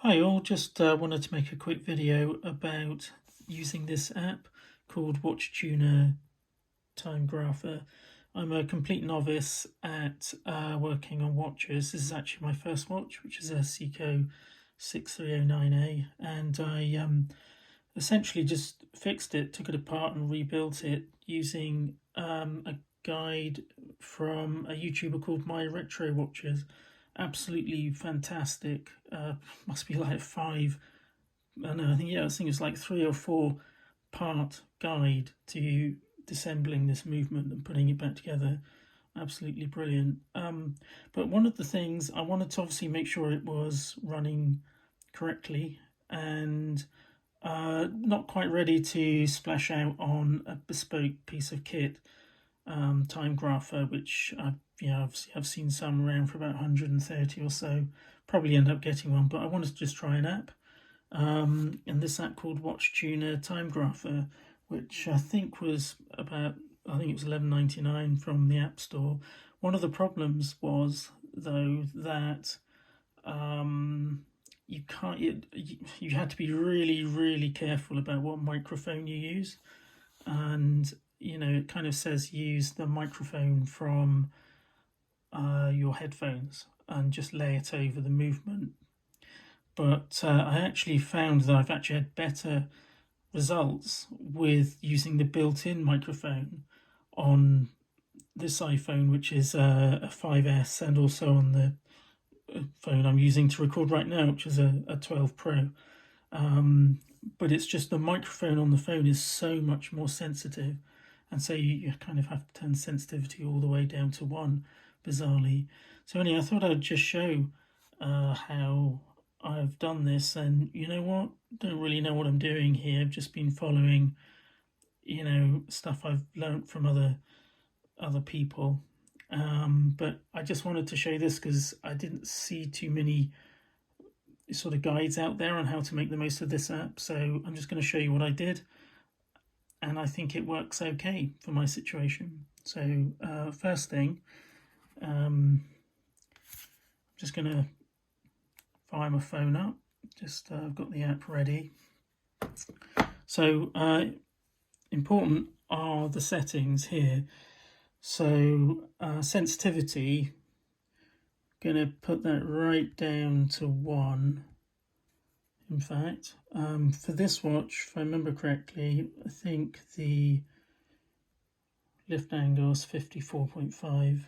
Hi all, just wanted to make a quick video about using this app called Watch Tuner Timegrapher. I'm a complete novice at working on watches. This is actually my first watch, which is a Seiko 6309A, and I essentially just fixed it, took it apart and rebuilt it using a guide from a YouTuber called My Retro Watches. Absolutely fantastic. Must be like I think it's like 3 or 4 part guide to disassembling this movement and putting it back together. Absolutely brilliant. But one of the things I wanted to obviously make sure it was running correctly and not quite ready to splash out on a bespoke piece of kit, Timegrapher, which I've seen some around for about 130 or so. Probably end up getting one, but I wanted to just try an app. And this app called Watch Tuner Timegrapher, which I think it was $11.99 from the App Store. One of the problems was though that you had to be really careful about what microphone you use, and it kind of says use the microphone from your headphones and just lay it over the movement. But I actually found that I've actually had better results with using the built-in microphone on this iPhone, which is a 5S, and also on the phone I'm using to record right now, which is a 12 Pro. But it's just the microphone on the phone is so much more sensitive, and so you kind of have to turn sensitivity all the way down to 1, bizarrely. So anyway, I thought I'd just show how I've done this, and you know what? Don't really know what I'm doing here. I've just been following, stuff I've learnt from other people. But I just wanted to show this because I didn't see too many sort of guides out there on how to make the most of this app. So I'm just going to show you what I did, and I think it works okay for my situation. So first thing, I'm just going to fire my phone up. I've got the app ready. So important are the settings here. So sensitivity, going to put that right down to 1. In fact, for this watch, if I remember correctly, I think the lift angle is 54.5.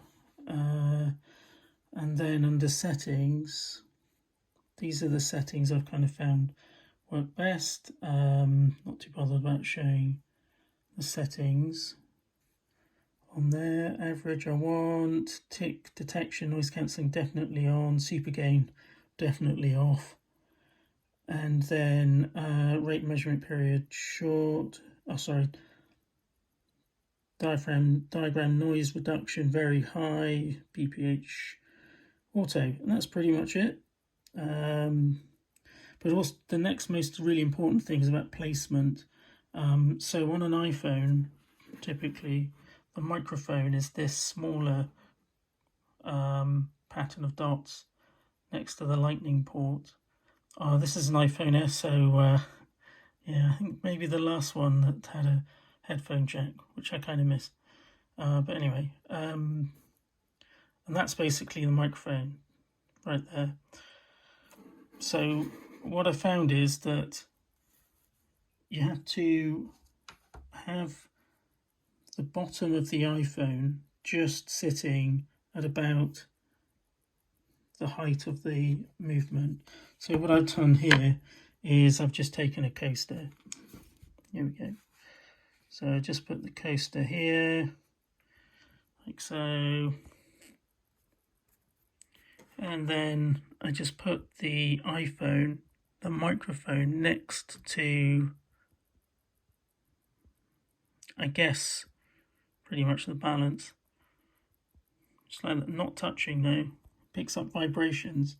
And then under settings, these are the settings I've kind of found work best. Not too bothered about showing the settings on there. Average I want, tick detection, noise cancelling definitely on, super gain definitely off, and then rate measurement period short. Diagram noise reduction very high, BPH auto, and that's pretty much it. But also the next most really important thing is about placement. So on an iPhone, typically the microphone is this smaller pattern of dots next to the lightning port. This is an iPhone S, so yeah, I think maybe the last one that had a headphone jack, which I kind of missed. But anyway, and that's basically the microphone right there. So what I found is that you have to have the bottom of the iPhone just sitting at about the height of the movement. So what I've done here is I've just taken a coaster. Here we go. So I just put the coaster here, like so. And then I just put the iPhone, the microphone, next to, I guess, pretty much the balance. Just like that, not touching though. Picks up vibrations,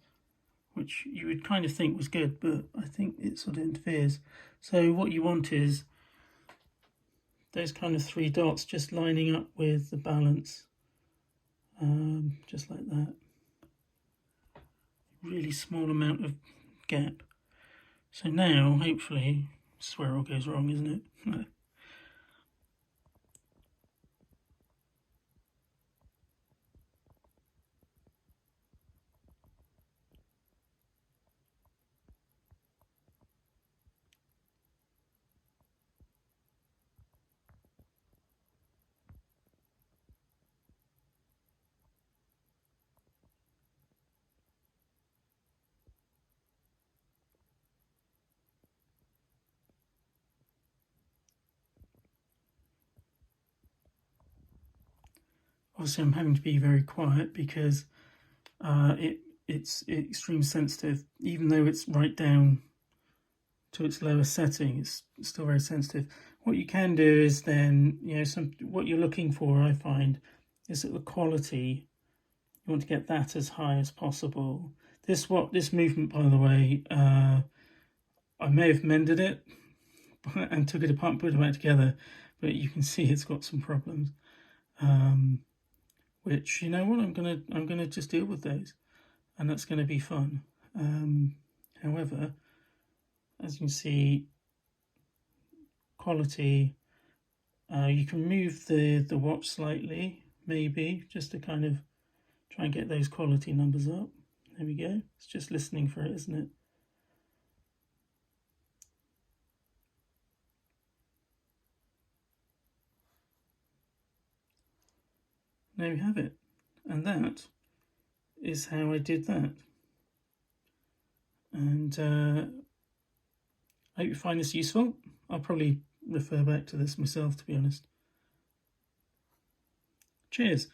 which you would kind of think was good, but I think it sort of interferes. So what you want is those kind of 3 dots just lining up with the balance, just like that. Really small amount of gap. So now, hopefully, this is where it all goes wrong, isn't it? Obviously, I'm having to be very quiet because it's extremely sensitive. Even though it's right down to its lowest setting, it's still very sensitive. What you can do is then, what you're looking for, I find, is that the quality, you want to get that as high as possible. This movement, by the way, I may have mended it and took it apart and put it back together, but you can see it's got some problems. Which, you know what, I'm gonna just deal with those, and that's gonna be fun. However, as you can see, quality, you can move the watch slightly, maybe, just to kind of try and get those quality numbers up. There we go. It's just listening for it, isn't it? There we have it. And that is how I did that. And I hope you find this useful. I'll probably refer back to this myself, to be honest. Cheers.